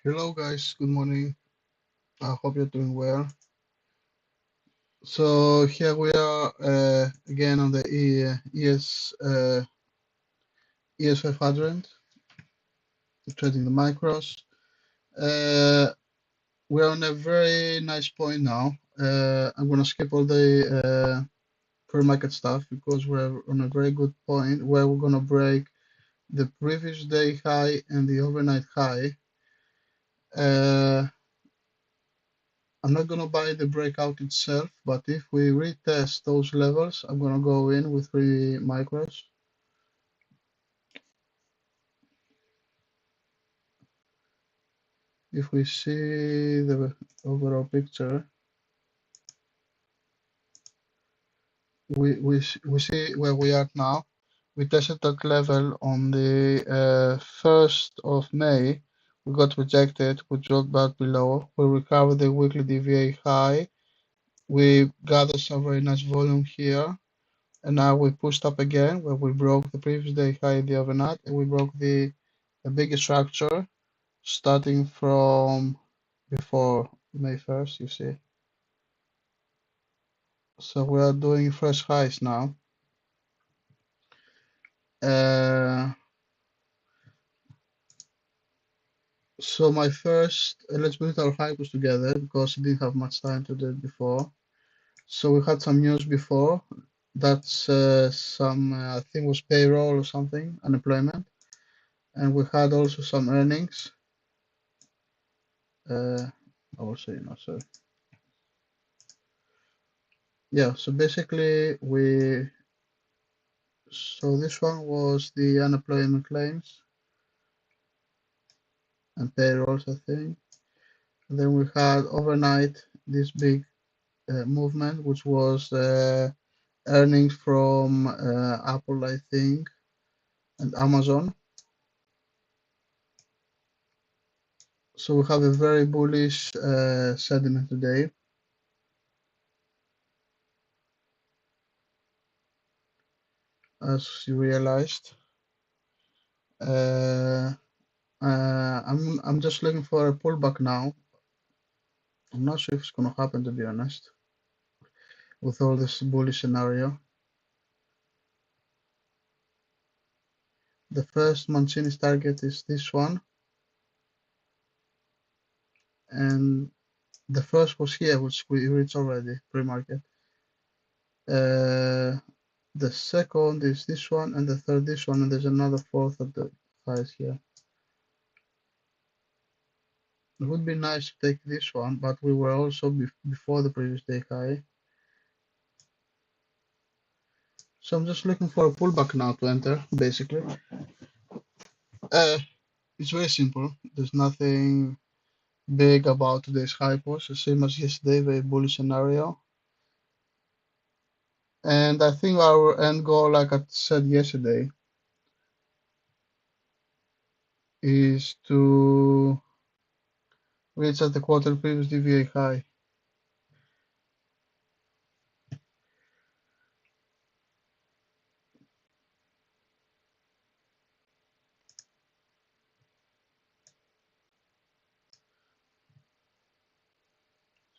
Hello guys, good morning. I hope you're doing well. So here we are again on the ES 500, trading the micros. We're on a very nice point now. I'm gonna skip all the pre-market stuff because we're on a very good point where we're gonna break the previous day high and the overnight high. I'm not going to buy the breakout itself, but if we retest those levels, I'm going to go in with 3 micros. If we see the overall picture, we see where we are now. We tested that level on the 1st of May. We got rejected. We dropped back below. We recovered the weekly DVA high. We gathered some very nice volume here. And now we pushed up again where we broke the previous day high in the overnight, and we broke the biggest structure starting from before May 1st, you see. So we are doing fresh highs now. So my first, let's put our hypos together because we didn't have much time to do it before. So we had some news before. That's I think it was payroll or something, unemployment. And we had also some earnings. I will say no, sorry. Yeah, so basically so this one was the unemployment claims and payrolls, I think. And then we had overnight this big movement, which was earnings from Apple, I think, and Amazon. So we have a very bullish sentiment today. As you realized. I'm just looking for a pullback now. I'm not sure if it's gonna happen, to be honest, with all this bullish scenario. The first Mancini's target is this one, and the first was here, which we reached already pre-market. The second is this one, and the third this one, and there's another fourth at the highs here. It would be nice to take this one, but we were also before the previous day high. So I'm just looking for a pullback now to enter, basically. It's very simple. There's nothing big about today's hypos, the same as yesterday, very bullish scenario. And I think our end goal, like I said yesterday, is to reach at the quarter previous DVA high.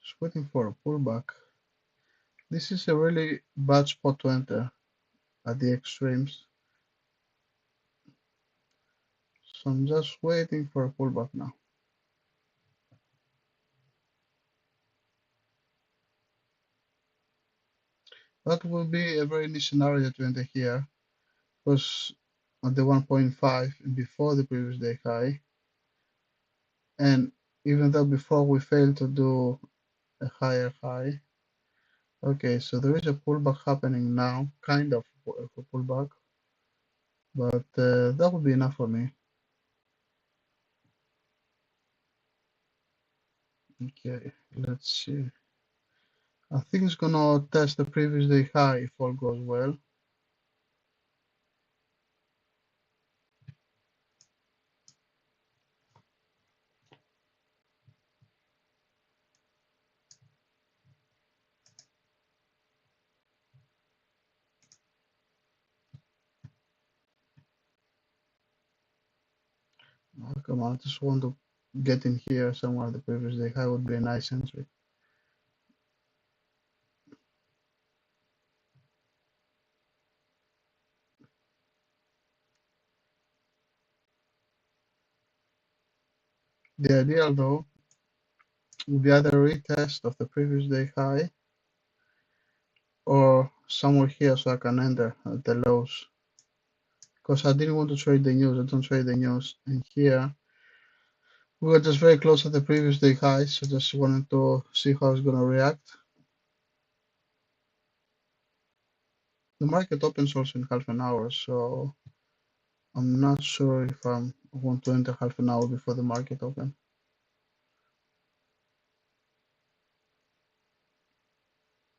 Just waiting for a pullback. This is a really bad spot to enter at the extremes. So I'm just waiting for a pullback now. That will be a very nice scenario to enter here, because at the 1.5 before the previous day high, and even though before we failed to do a higher high. Okay, so there is a pullback happening now, kind of a pullback, but that would be enough for me. Okay, let's see. I think it's gonna test the previous day high if all goes well. Oh, come on, I just want to getting here somewhere the previous day high would be a nice entry. The ideal though would be either a retest of the previous day high or somewhere here so I can enter at the lows. Because I didn't want to trade the news, I don't trade the news. And here we were just very close to the previous day high, so just wanted to see how it's gonna react. The market opens also in half an hour, so I'm not sure if I want to enter half an hour before the market open.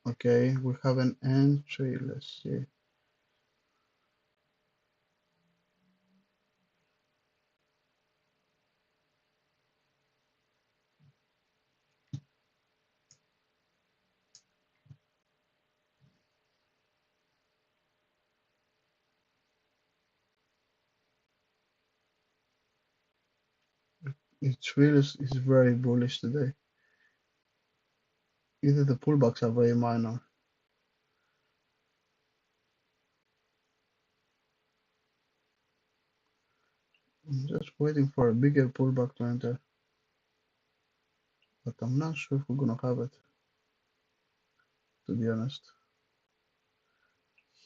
Okay, we have an entry, let's see. It's really is very bullish today. Either the pullbacks are very minor. I'm just waiting for a bigger pullback to enter, but I'm not sure if we're gonna have it, to be honest.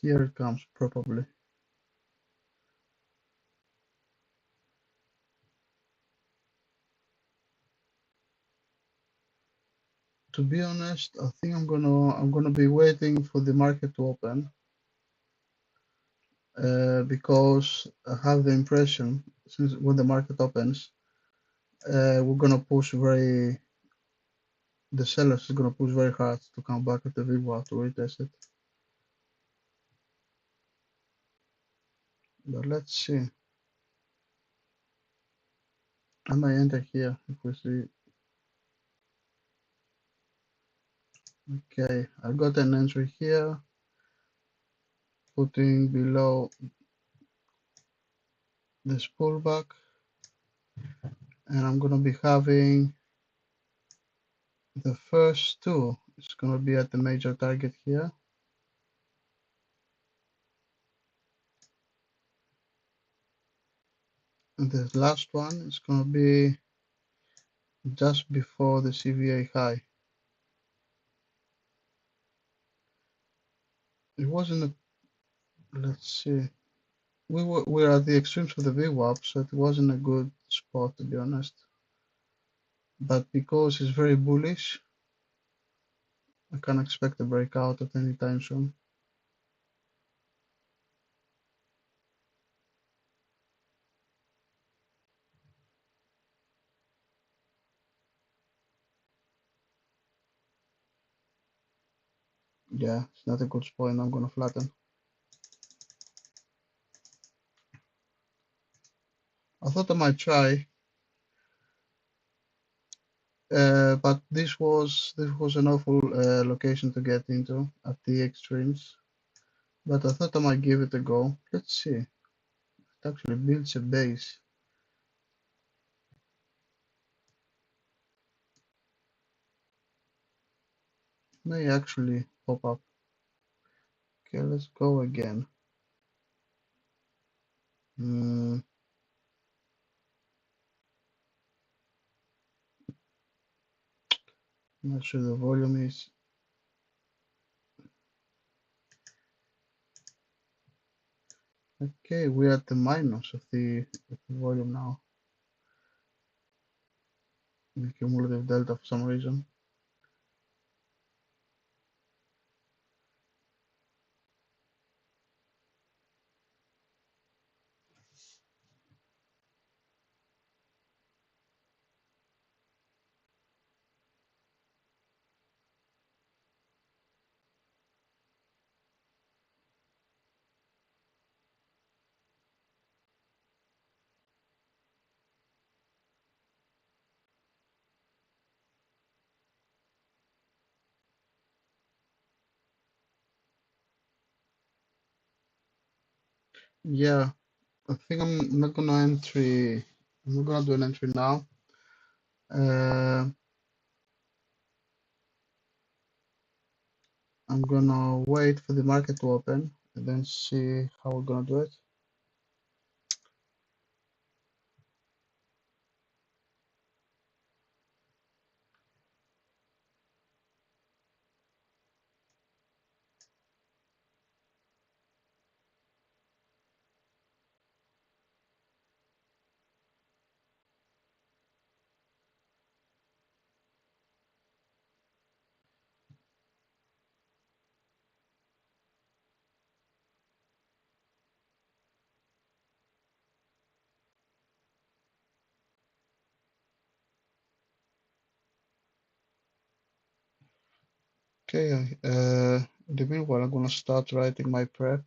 Here it comes, probably. To be honest, I think I'm gonna be waiting for the market to open, because I have the impression since when the market opens, we're gonna push the sellers is gonna push very hard to come back at the VWAP to retest it. But let's see. I might enter here if we see. Okay, I got an entry here, putting below this pullback, and I'm gonna be having the first two. It's gonna be at the major target here. And the last one is gonna be just before the CVA high. It wasn't a, let's see. We're at the extremes of the VWAP, so it wasn't a good spot to be honest. But because it's very bullish, I can expect a breakout at any time soon. Yeah, it's not a good spot and I'm gonna flatten. I thought I might try, but this was an awful location to get into at the extremes. But I thought I might give it a go. Let's see. It actually builds a base. May actually pop up. Okay, let's go again. I'm not sure the volume is. Okay, we're at the minus of the volume now. The cumulative delta for some reason. Yeah, I think I'm not gonna do an entry now. Uh, I'm gonna wait for the market to open and then see how we're gonna do it. Okay, in the meanwhile, I'm gonna start writing my prep.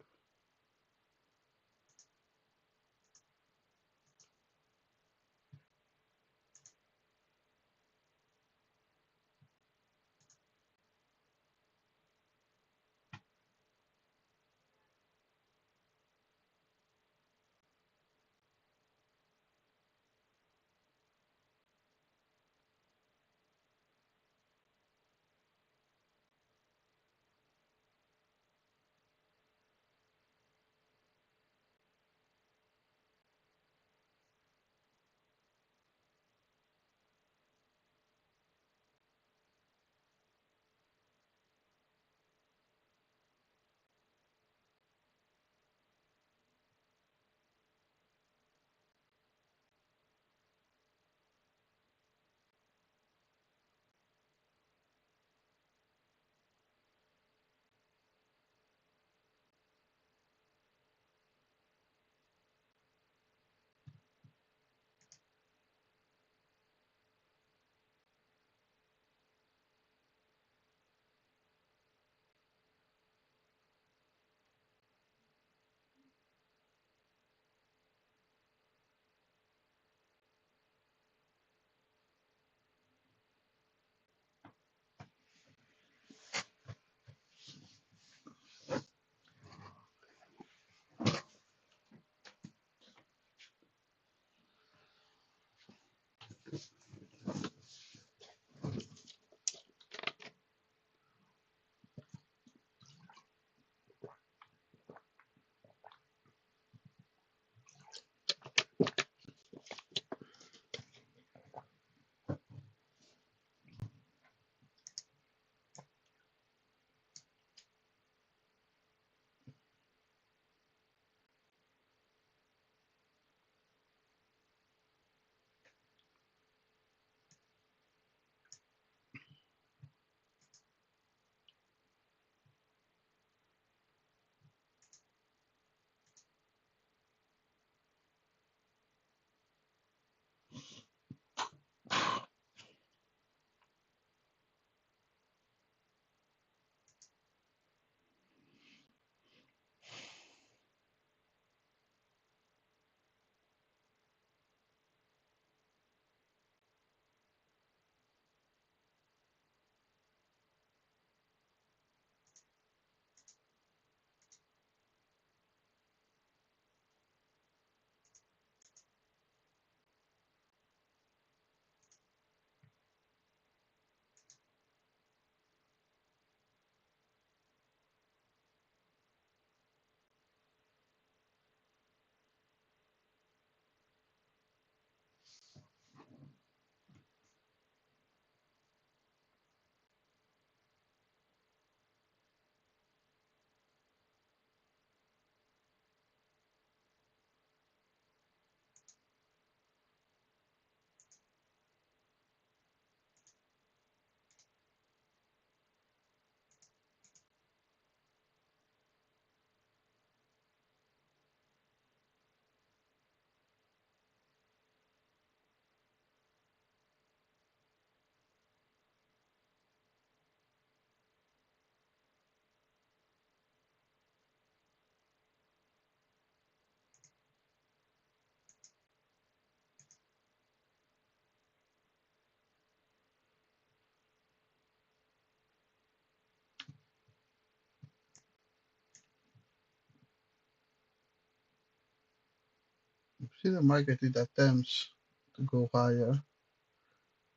See the market it attempts to go higher.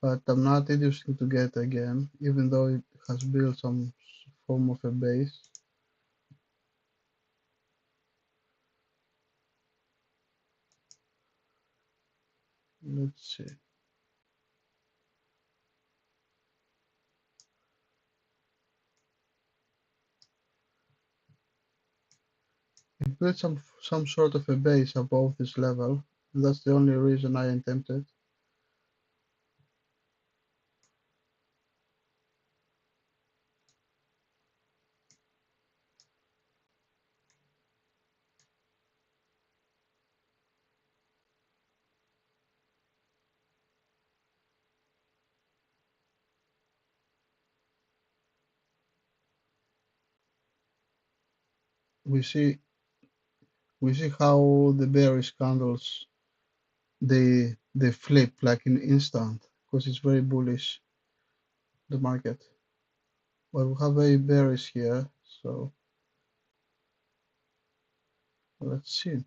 but I'm not interested to get again, even though it has built some form of a base. Let's see. It built some sort of a base above this level, and that's the only reason I attempted. We see how the bearish candles they flip like in instant because it's very bullish, the market. But we have very bearish here, so let's see.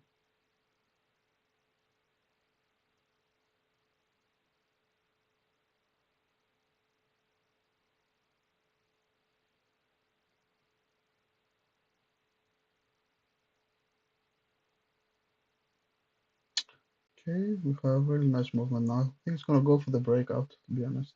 Okay, we have a really nice movement now. I think it's gonna go for the breakout, to be honest.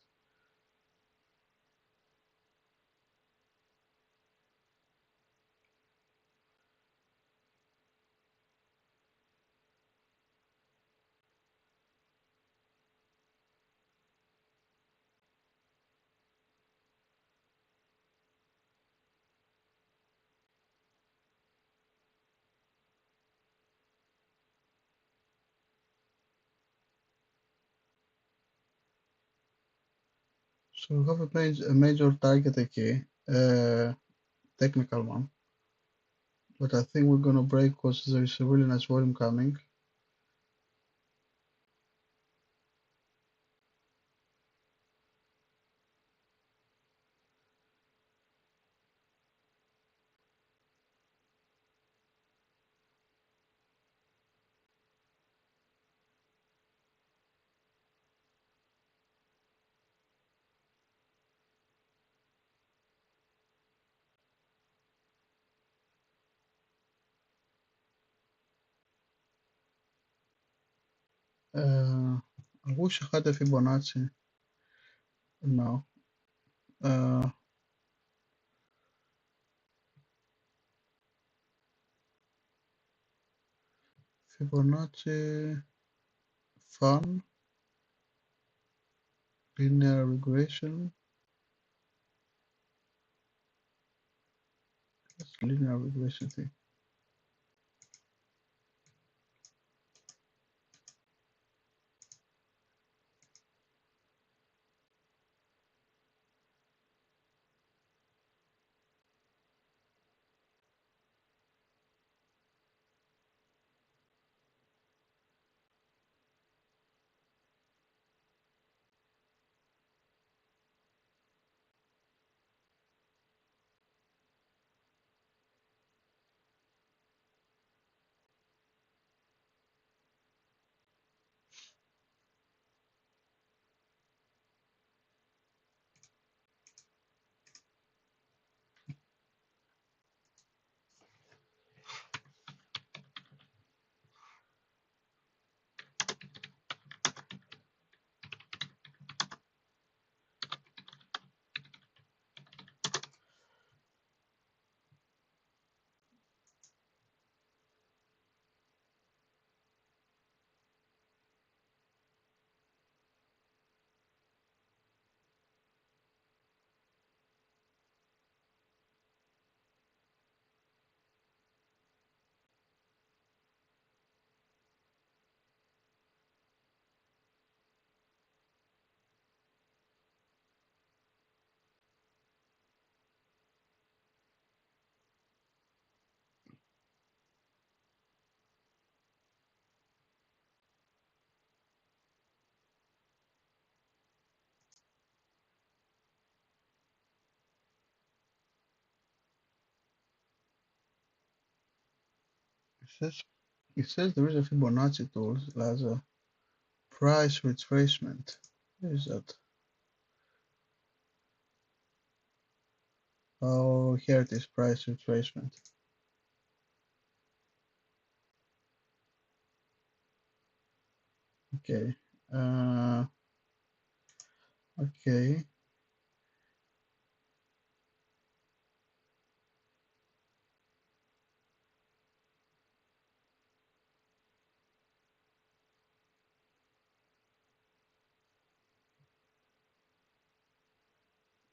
So we have a major target key, technical one. But I think we're gonna break because there is a really nice volume coming. I wish I had a Fibonacci now. Fibonacci, fun, linear regression. That's linear regression thing. It says there is a Fibonacci tool as a price retracement. What is that? Oh, here it is, price retracement. Okay. Okay.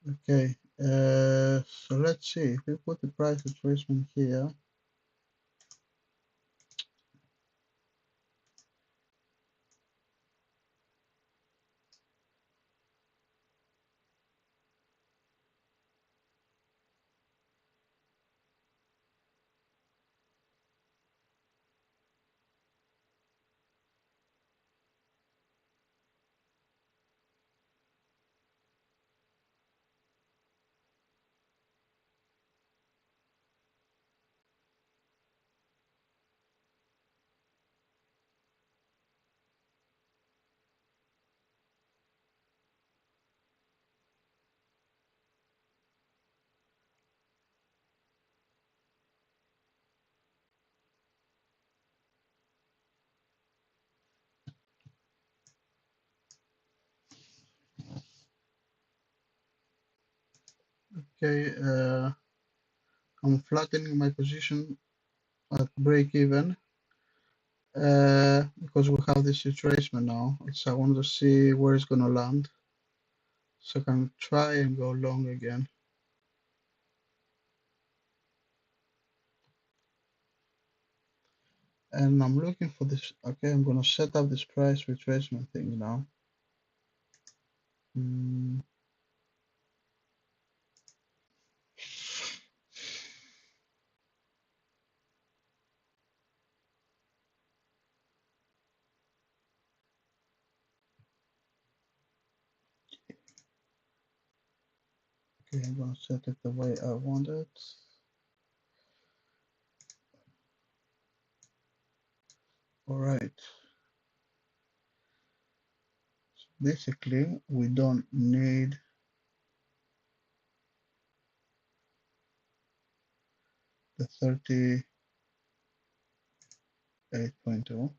Okay. So let's see. If we put the price retracement here, okay, I'm flattening my position at break even because we have this retracement now. So I want to see where it's going to land so I can try and go long again. And I'm looking for this. Okay, I'm going to set up this price retracement thing now. Okay, I'm going to set it the way I want it. All right. So basically, we don't need the 38.2.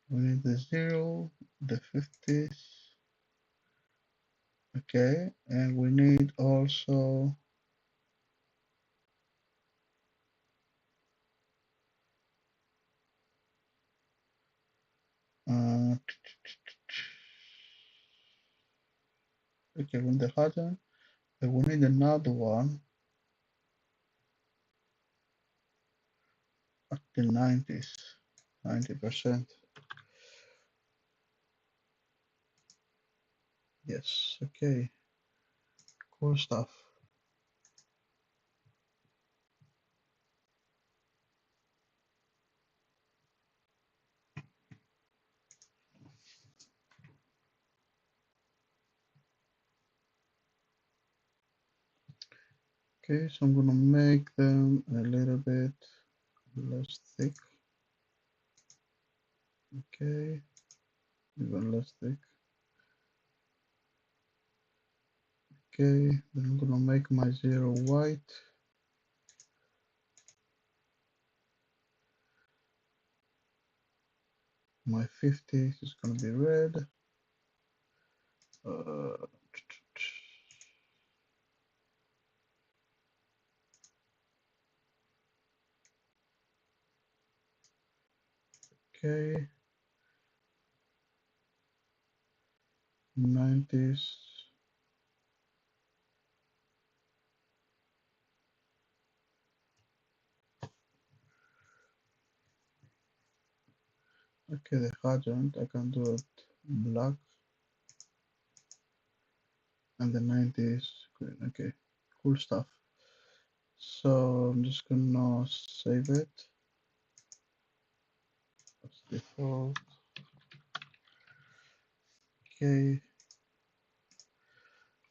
We need the 0, the 50s. Okay, and we need also okay, when the hard, we need another one at the 90s, 90%. Yes, okay, cool stuff. Okay, so I'm gonna make them a little bit less thick. Okay, even less thick. Okay, then I'm gonna make my 0 white. My 50 is gonna be red. Okay, 90s. Okay, the quadrant, I can do it black and the 90s green. Okay, cool stuff. So I'm just gonna save it. That's default. Okay,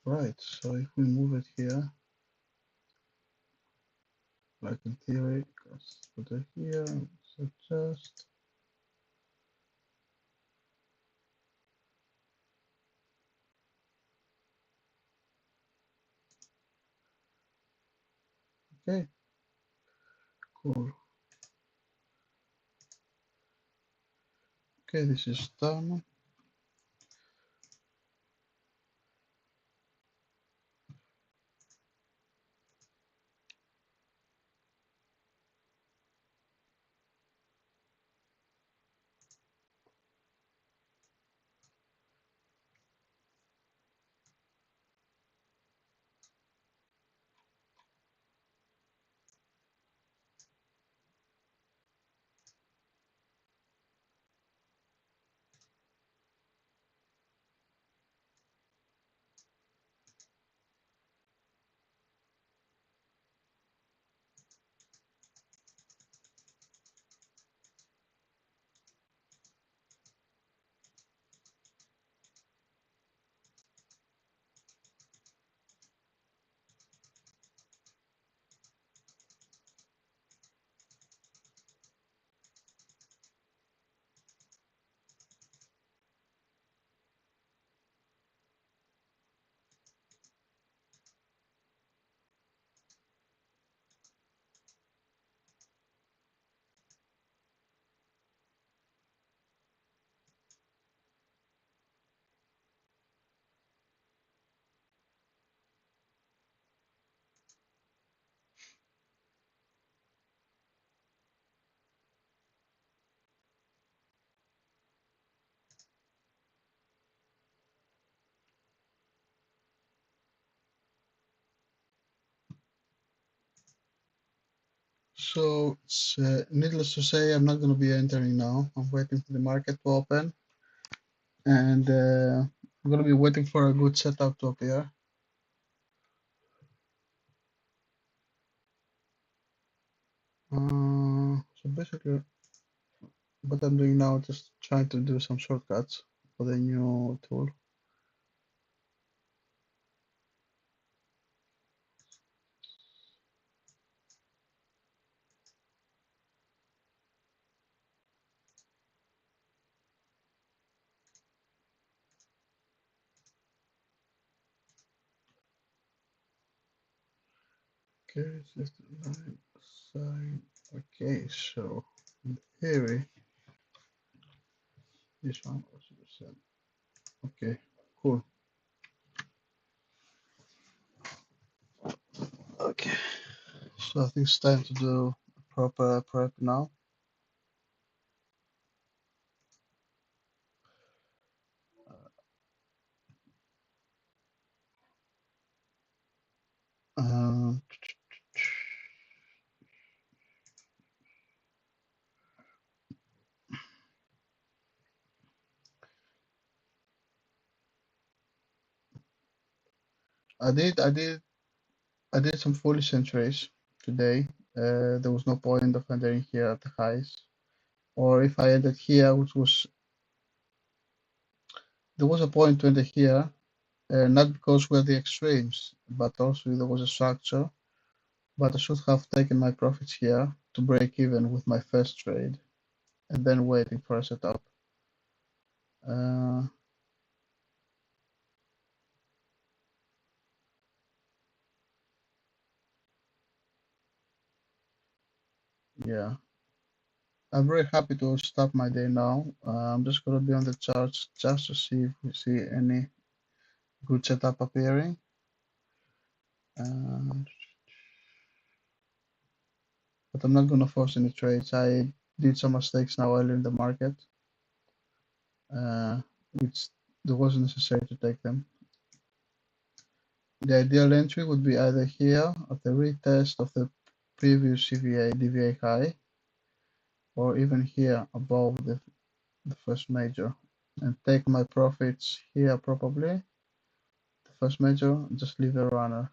right. So if we move it here, like in theory, let's put it here, suggest. Okay, cool. Okay, this is done. So it's needless to say, I'm not going to be entering now. I'm waiting for the market to open, and I'm going to be waiting for a good setup to appear. So basically, what I'm doing now is just trying to do some shortcuts for the new tool. Okay, just line sign. Okay, so in theory, this one also the same. Okay, cool. Okay, so I think it's time to do a proper prep now. Um, I did, I did, I did some foolish entries today. There was no point of entering here at the highs, or if I entered here, which was there was a point to enter here, not because we're the extremes, but also there was a structure. But I should have taken my profits here to break even with my first trade, and then waiting for a setup. Uh, yeah, I'm very happy to start my day now. I'm just gonna be on the charts just to see if we see any good setup appearing. Uh, but I'm not gonna force any trades. I did some mistakes now early in the market, uh, which there wasn't necessary to take them. The ideal entry would be either here at the retest of the previous CVA DVA high, or even here above the first major, and take my profits here probably, the first major, and just leave the runner.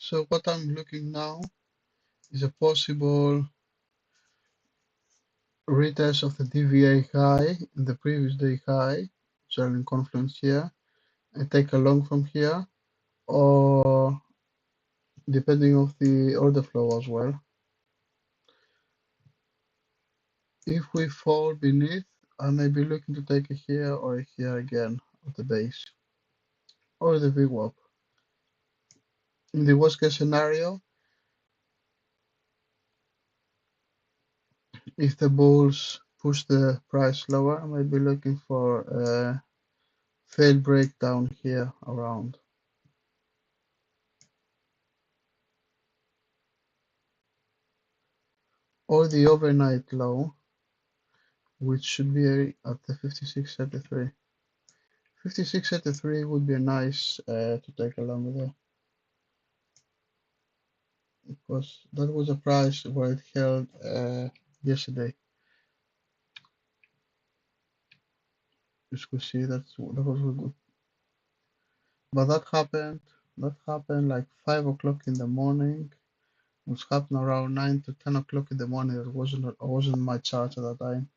So what I'm looking now is a possible retest of the DVA high in the previous day high, selling confluence here, and take a long from here, or depending of the order flow as well. If we fall beneath, I may be looking to take a here or a here again at the base, or the VWAP. In the worst case scenario, if the bulls push the price lower, I might be looking for a failed breakdown here around. Or the overnight low, which should be at the 56.33. 56.33 would be nice to take along with it, because that was a price where it held yesterday. As you can see, that was good. But that happened like 5 o'clock in the morning. It was happening around 9 to 10 o'clock in the morning. It wasn't my chart at that time.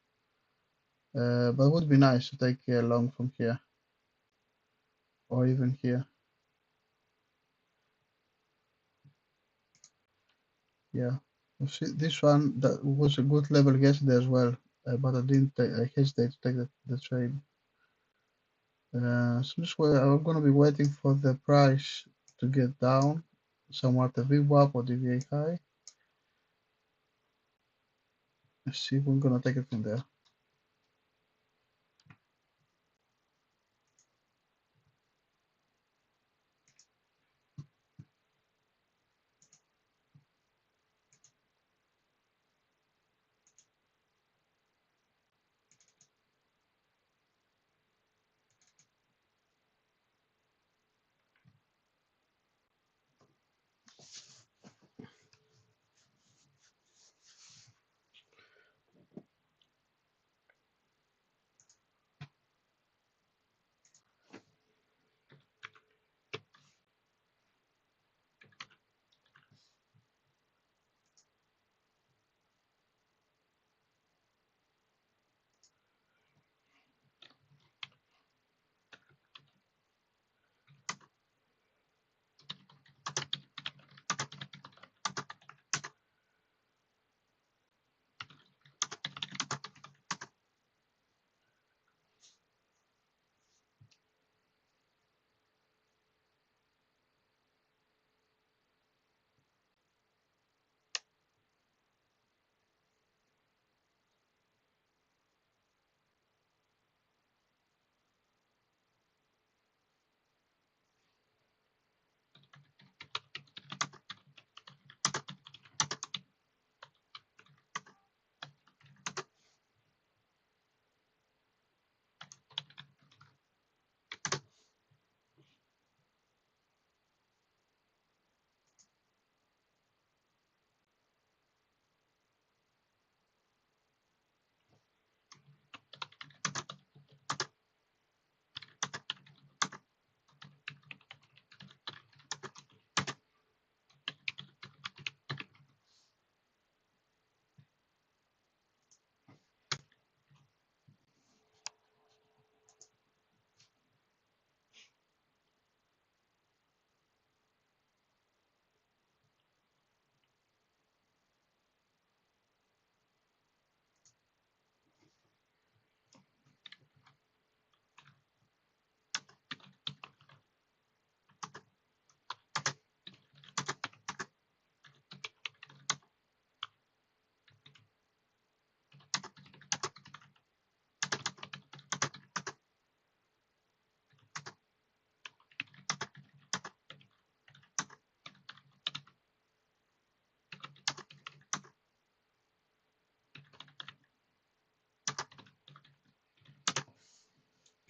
But it would be nice to take a long from here, or even here. Yeah. You see, this one that was a good level yesterday as well, but I didn't. I hesitate to take the trade. So I'm gonna be waiting for the price to get down somewhat the VWAP or the VA high. Let's see if we're gonna take it from there.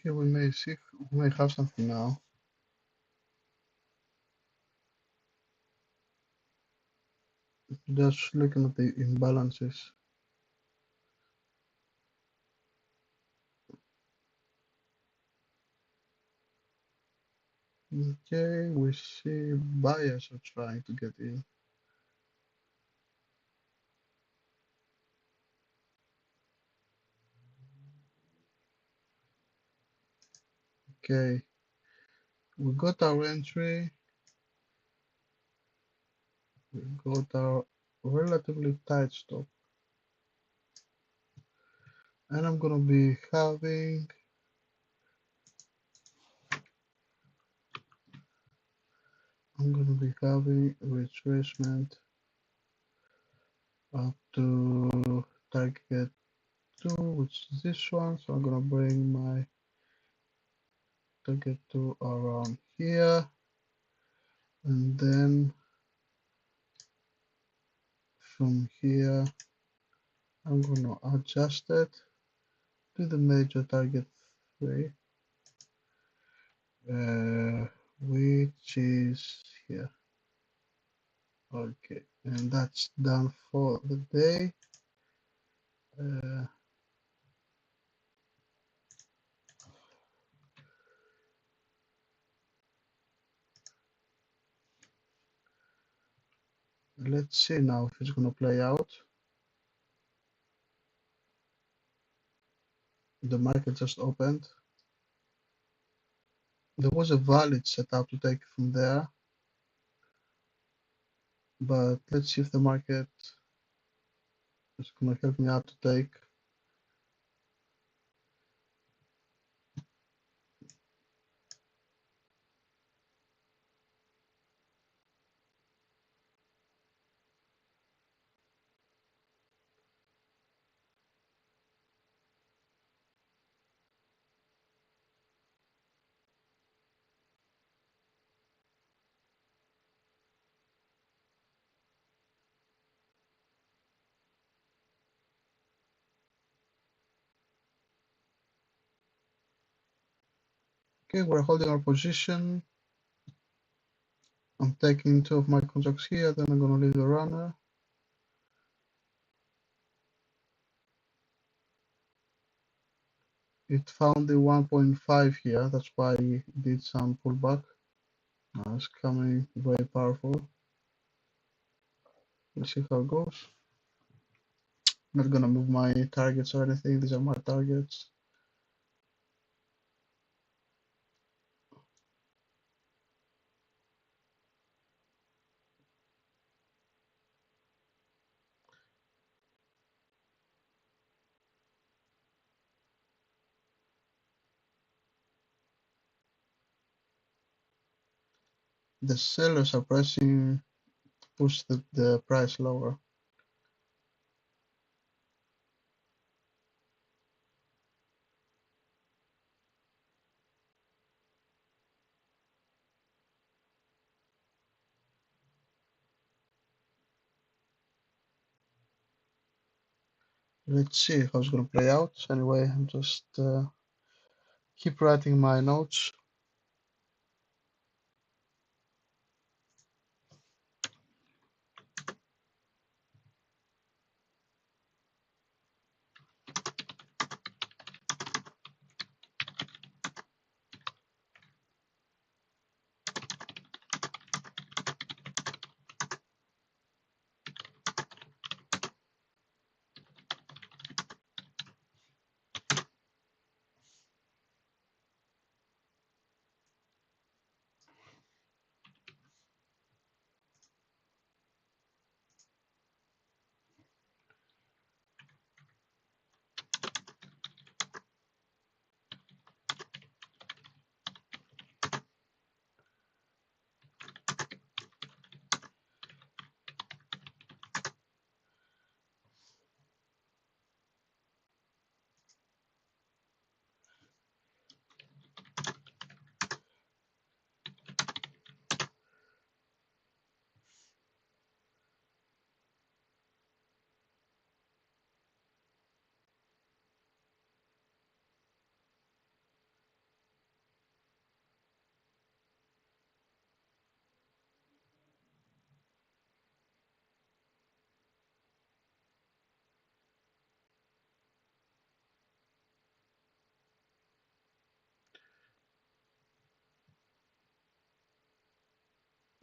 Here we may see, we may have something now. Just looking at the imbalances. Okay, we see buyers are trying to get in. Okay, we got our entry, we got our relatively tight stop, and I'm gonna be having retracement up to target 2, which is this one. So I'm gonna bring my target 2 around here, and then from here I'm gonna adjust it to the major target 3, which is here. Okay, and that's done for the day. Let's see now if it's gonna play out. The market just opened. There was a valid setup to take from there, but let's see if the market is gonna help me out to take. Okay, we're holding our position. I'm taking 2 of my contracts here, then I'm gonna leave the runner. It found the 1.5 here, that's why it did some pullback. Now it's coming very powerful. Let's see how it goes. I'm not gonna move my targets or anything, these are my targets. The sellers are pressing to push the price lower. Let's see how it's gonna play out. Anyway, I'm just keep writing my notes.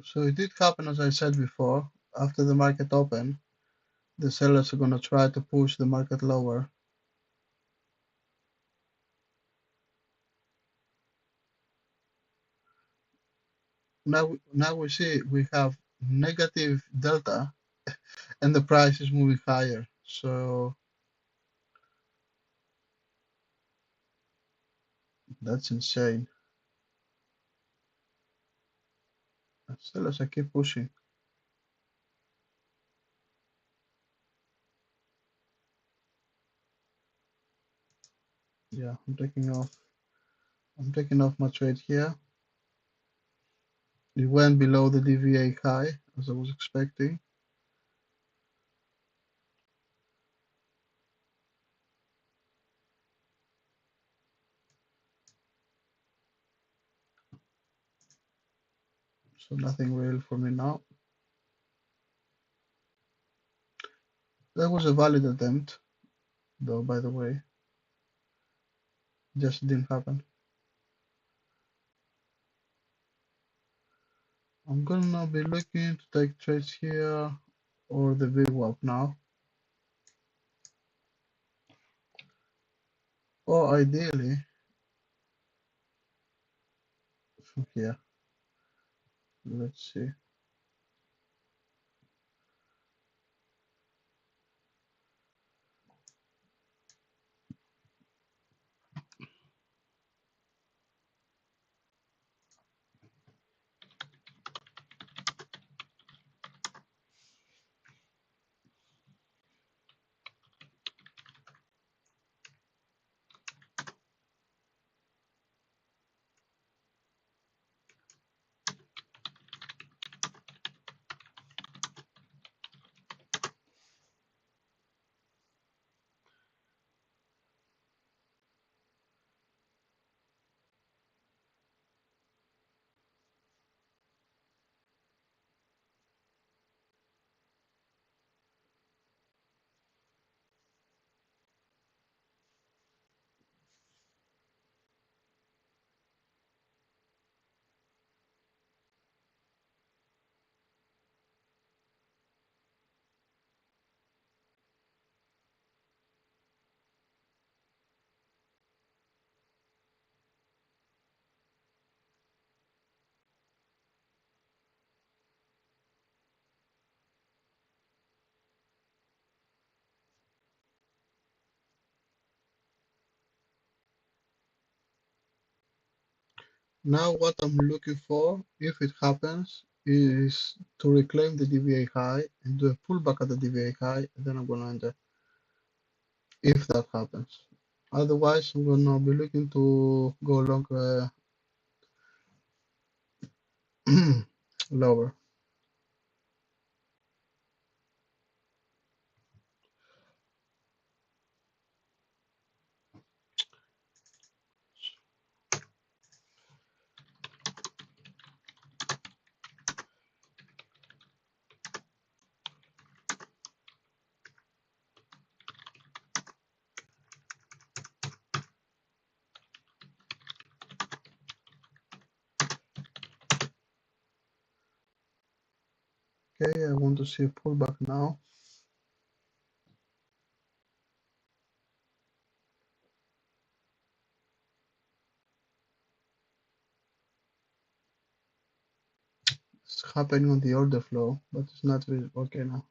So it did happen, as I said before. After the market open, the sellers are going to try to push the market lower. Now we see we have negative delta and the price is moving higher. So that's insane. Sellers I keep pushing. Yeah, I'm taking off. I'm taking off my trade here. It went below the DVA high as I was expecting. So nothing real for me now. That was a valid attempt, though, by the way. Just didn't happen. I'm gonna be looking to take trades here or the VWAP now. Or ideally from here. Let's see. Now what I'm looking for, if it happens, is to reclaim the DVA high and do a pullback at the DVA high, and then I'm gonna enter. If that happens. Otherwise, I'm gonna be looking to go long lower. Okay, I want to see a pullback now. It's happening on the order flow, but it's not really okay now.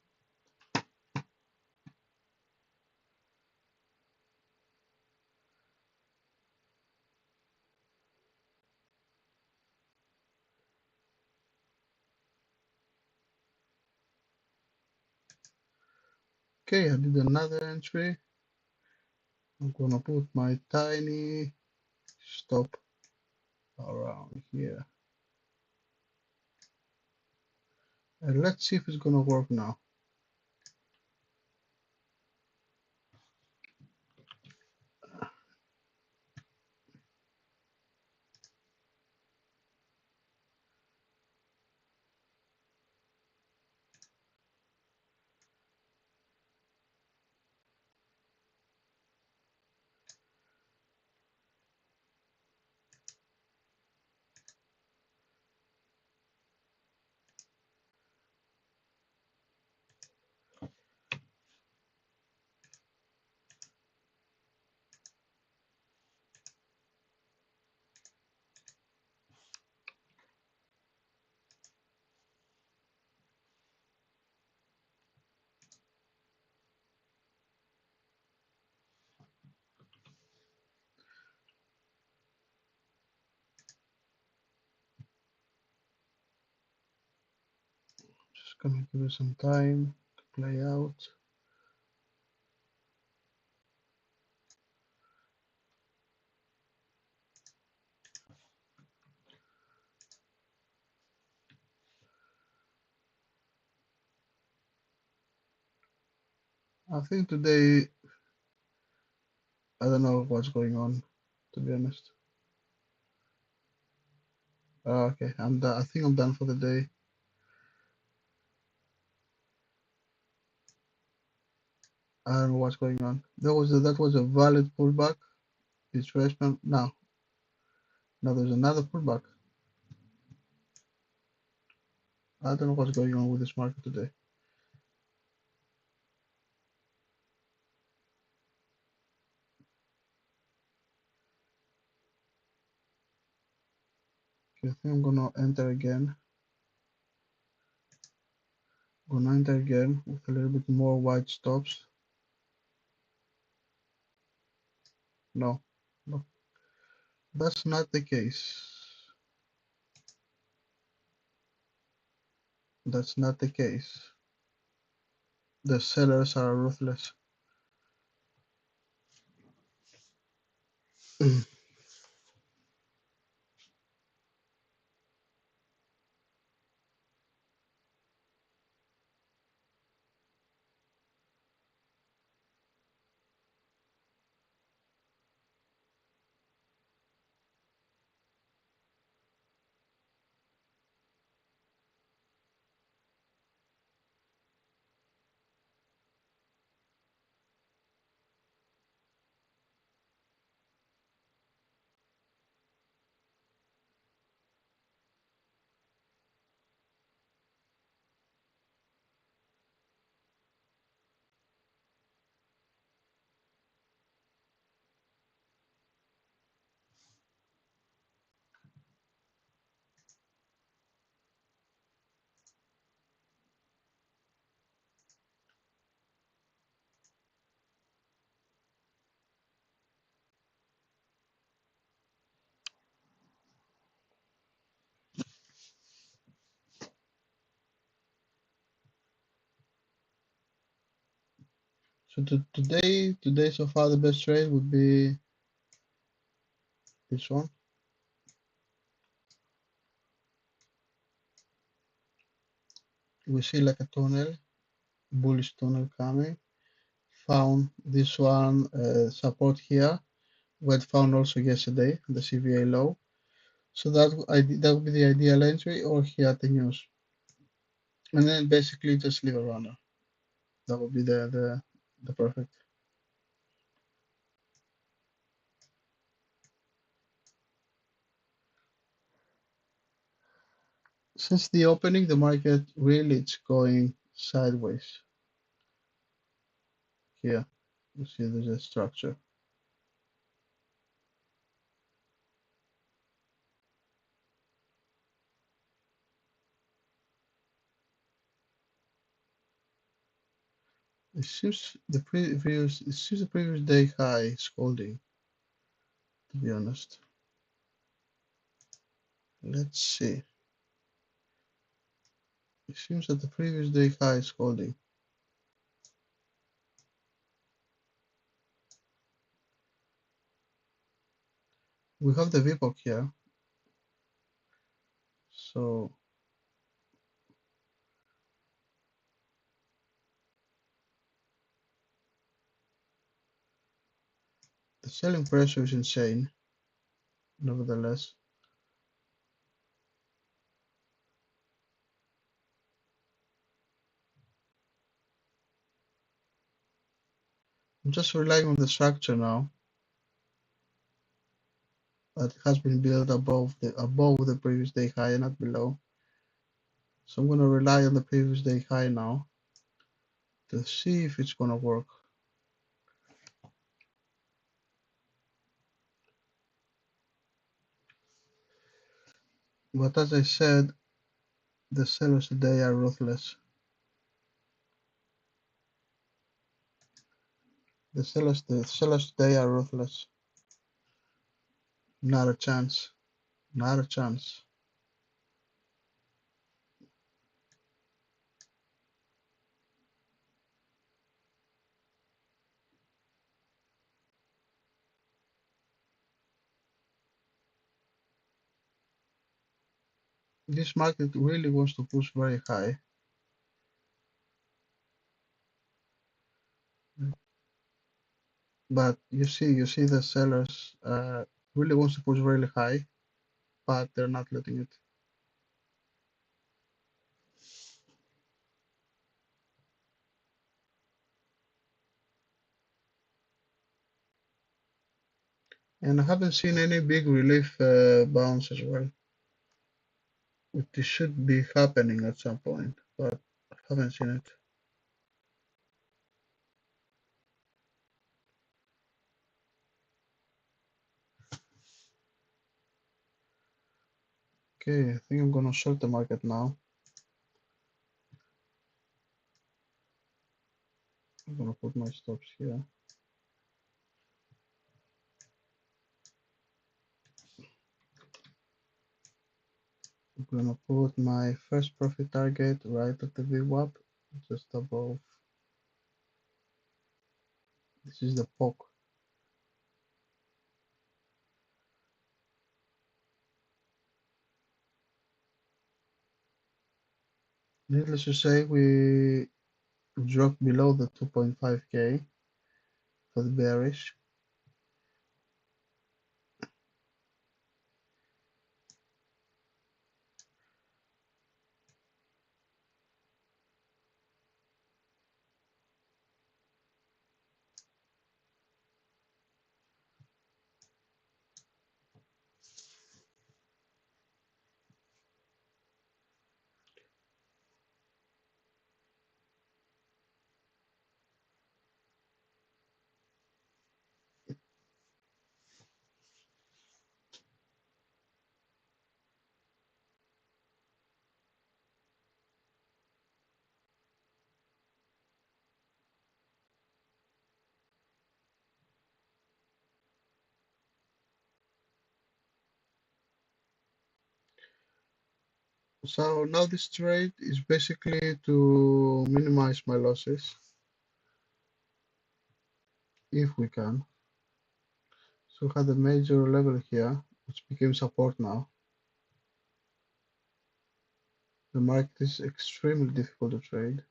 Okay, I did another entry. I'm gonna put my tiny stop around here. And let's see if it's gonna work now. Gonna give it some time to play out. I think today, I don't know what's going on, to be honest. Okay, I'm done. I think I'm done for the day. I don't know what's going on. That was a valid pullback. Retracement. Now there's another pullback. I don't know what's going on with this market today. Okay, I think I'm gonna enter again. Gonna enter again with a little bit more wide stops. No, no, that's not the case. That's not the case. The sellers are ruthless. So today so far the best trade would be this one. We see like a tunnel, bullish tunnel coming. Found this one support here. We had found also yesterday the CVA low. So that would be the ideal entry, or here at the news, and then basically just leave a runner. That would be the perfect. Since the opening, the market really it's going sideways. Here, you see there's a structure. It seems the previous day high is holding, to be honest. Let's see. It seems that the previous day high is holding. We have the VPOC here. So the selling pressure is insane, nevertheless. I'm just relying on the structure now that has been built above the previous day high and not below. So I'm gonna rely on the previous day high now to see if it's gonna work. But as I said, the sellers today are ruthless. The sellers today are ruthless. Not a chance. Not a chance. This market really wants to push very high, but you see the sellers really wants to push really high, but they're not letting it. And I haven't seen any big relief bounce as well. It should be happening at some point, but I haven't seen it. Okay, I think I'm gonna short the market now. I'm gonna put my stops here. I'm gonna put my first profit target right at the VWAP, just above. This is the poke. Needless to say, we dropped below the 2.5k for the bearish. So now this trade is basically to minimize my losses, if we can. So we had a major level here, which became support now. The market is extremely difficult to trade.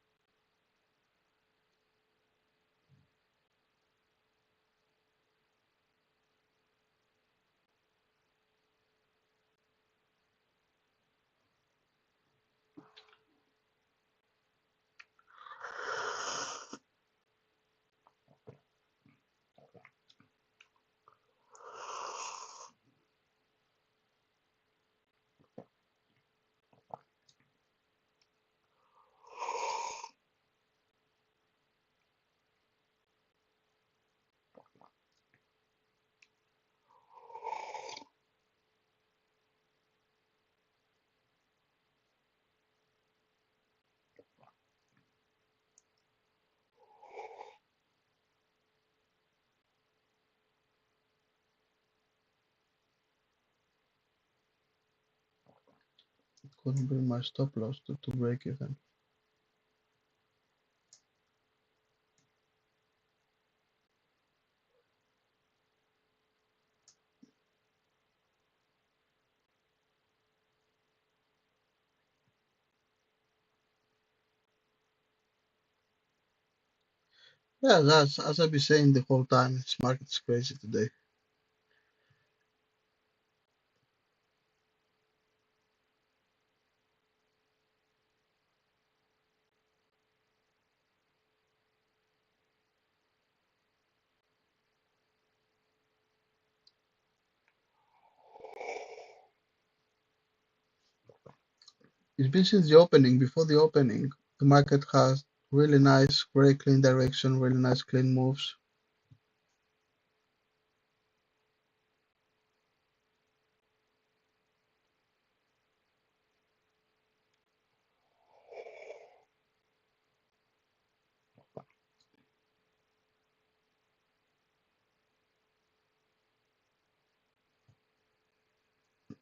Couldn't bring my stop loss to break even. Yeah, that's as I've been saying the whole time. This market's crazy today. It's been since the opening. Before the opening, the market has really nice, very clean direction, really nice, clean moves.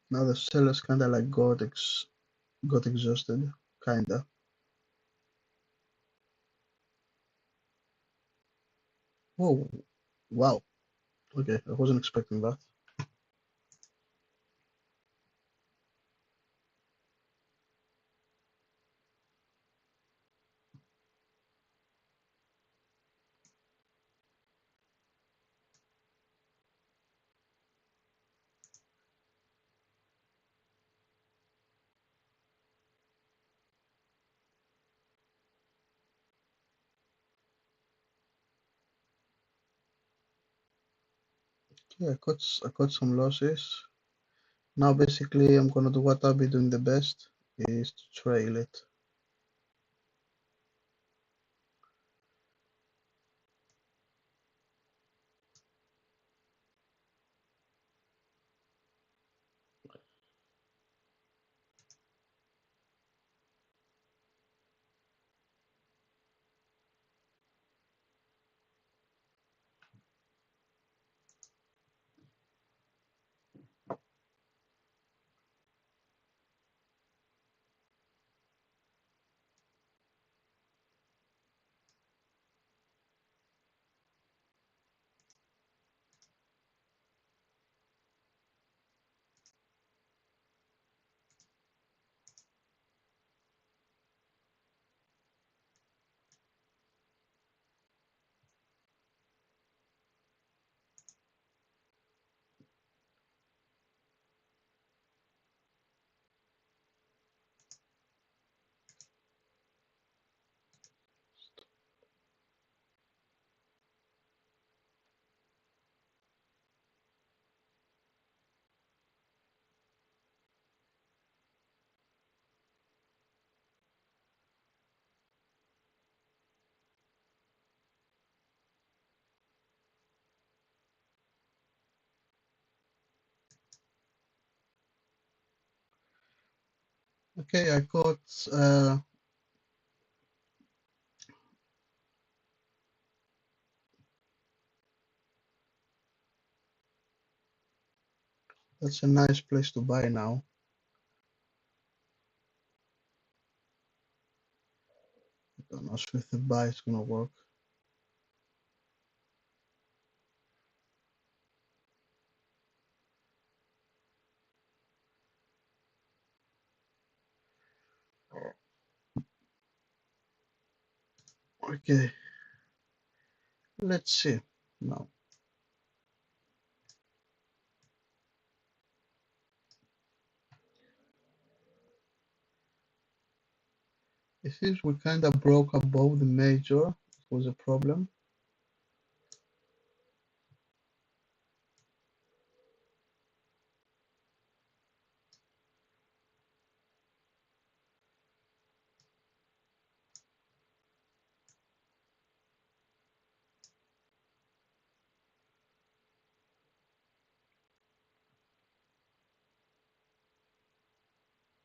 Now the sellers kind of like got exhausted, kinda. Whoa, wow. Okay, I wasn't expecting that. Yeah, I got some losses. Now basically I'm gonna do what I'll be doing the best is to trail it. Okay, I got that's a nice place to buy now. I don't know if the buy is gonna work. Okay, let's see now. It seems we kind of broke above the major. It was a problem.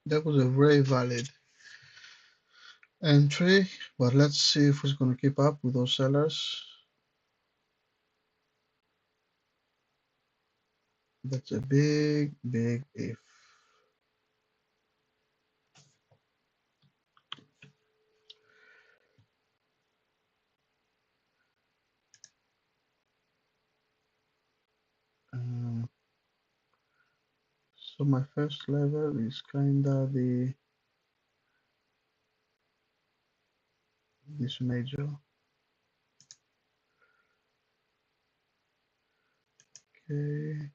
That was a very valid entry, but let's see if it's going to keep up with those sellers. That's a big, big if. Um, so my first level is kind of this major. Okay.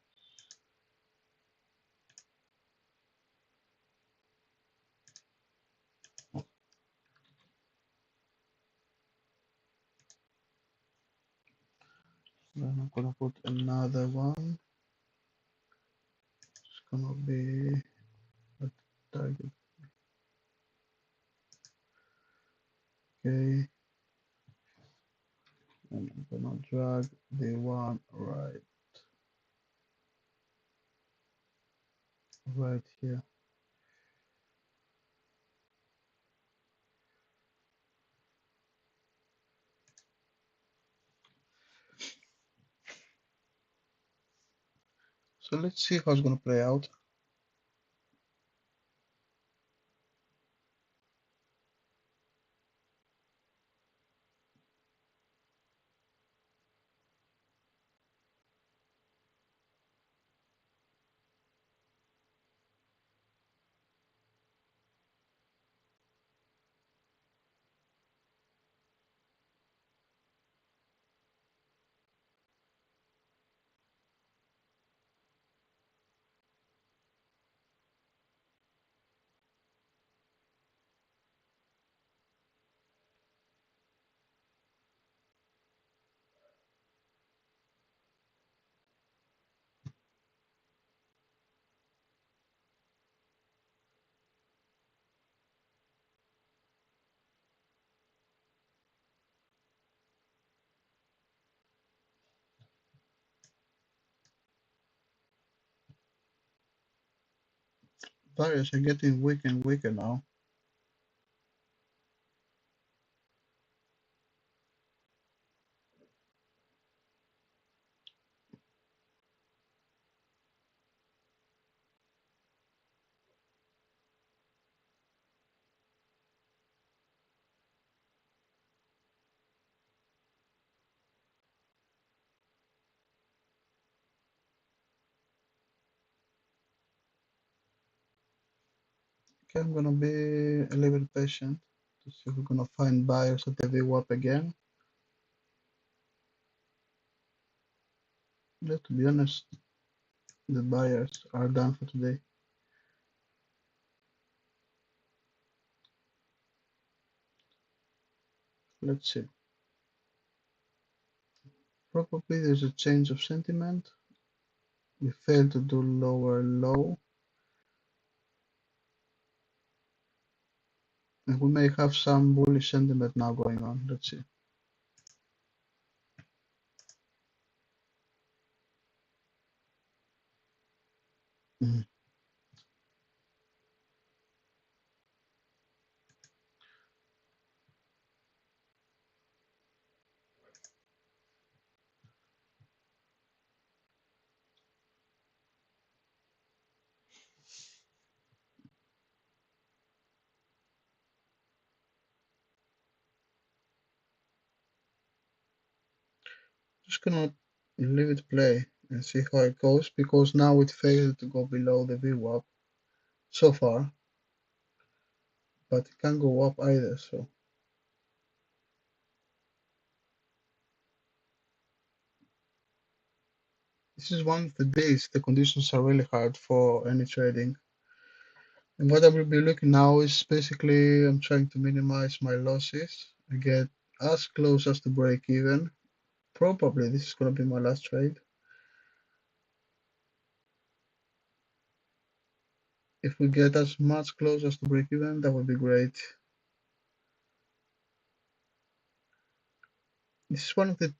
Then I'm gonna put another one. It's gonna be a target. Okay. And I'm gonna drag the one right here. So let's see how it's gonna play out. Buyers are getting weaker and weaker now. Okay, I'm gonna be a little bit patient to see if we're gonna find buyers at the VWAP again. Yeah, to be honest, the buyers are done for today. Let's see. Probably there's a change of sentiment. We failed to do lower low, and we may have some bullish sentiment now going on. Let's see. Mhm. Just gonna leave it play and see how it goes because now it failed to go below the VWAP so far, but it can't go up either. So this is one of the days the conditions are really hard for any trading. And what I will be looking now is basically I'm trying to minimize my losses and get as close as to break even. Probably this is gonna be my last trade. If we get as much close as to break even, that would be great. This is one of the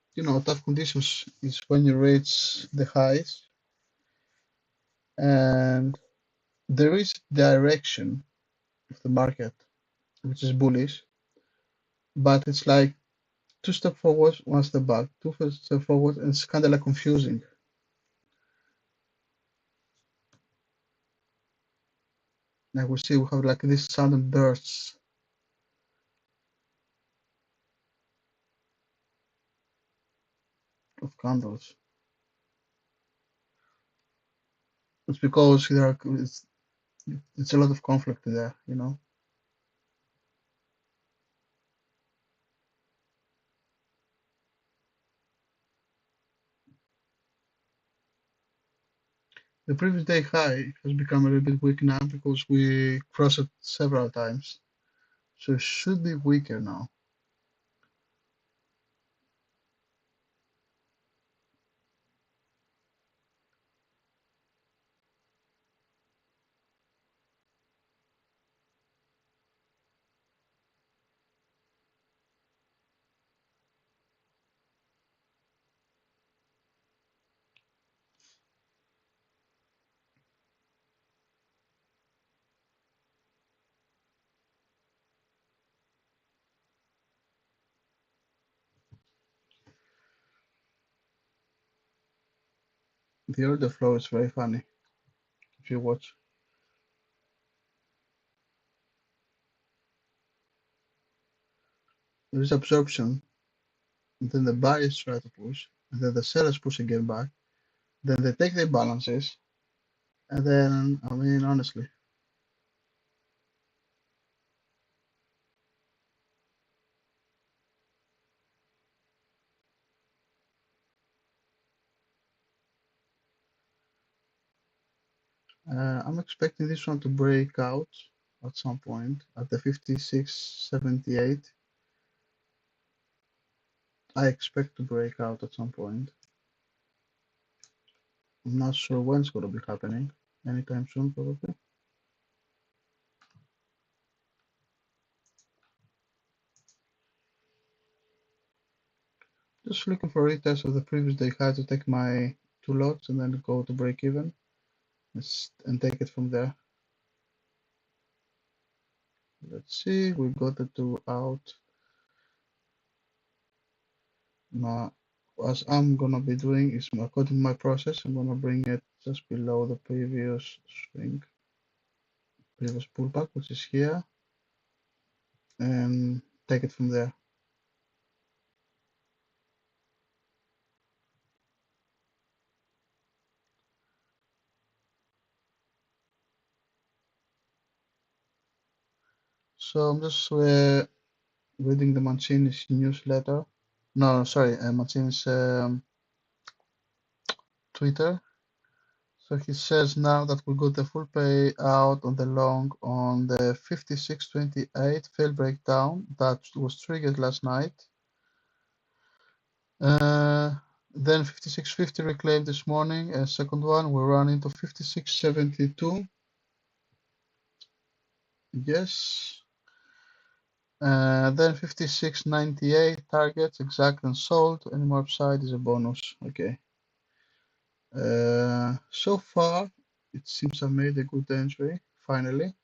tough conditions is when you reach the highs and there is direction of the market, which is bullish, but it's like two step forward, one step back, two step forward, and it's kind of like confusing. Like we see, we have like these sudden bursts of candles. It's because it's a lot of conflict there. The previous day high has become a little bit weak now because we crossed it several times. So it should be weaker now. The order flow is very funny if you watch. There is absorption, and then the buyers try to push, and then the sellers push again back. Then they take their balances, and then, I mean, honestly, I'm expecting this one to break out at some point at the 56.78. I expect to break out at some point. I'm not sure when it's going to be happening. Anytime soon, probably. Just looking for a retest of the previous day high to take my two lots and then go to break even and take it from there. Let's see, we got the 2 out. Now, as I'm gonna be doing is according to my process, I'm gonna bring it just below the previous swing, previous pullback, which is here, and take it from there. So I'm just reading the Mancini's newsletter. No, sorry, Mancini's Twitter. So he says now that we got the full payout on the long on the 56.28 fail breakdown that was triggered last night. Then 56.50 reclaimed this morning, and second one we run into 56.72. Yes. Then 56.98 targets exact and sold. Any more upside is a bonus. Okay. So far it seems I made a good entry finally.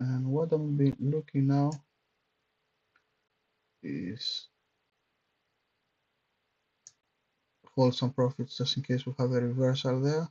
And what I'm be looking now is hold some profits just in case we have a reversal there.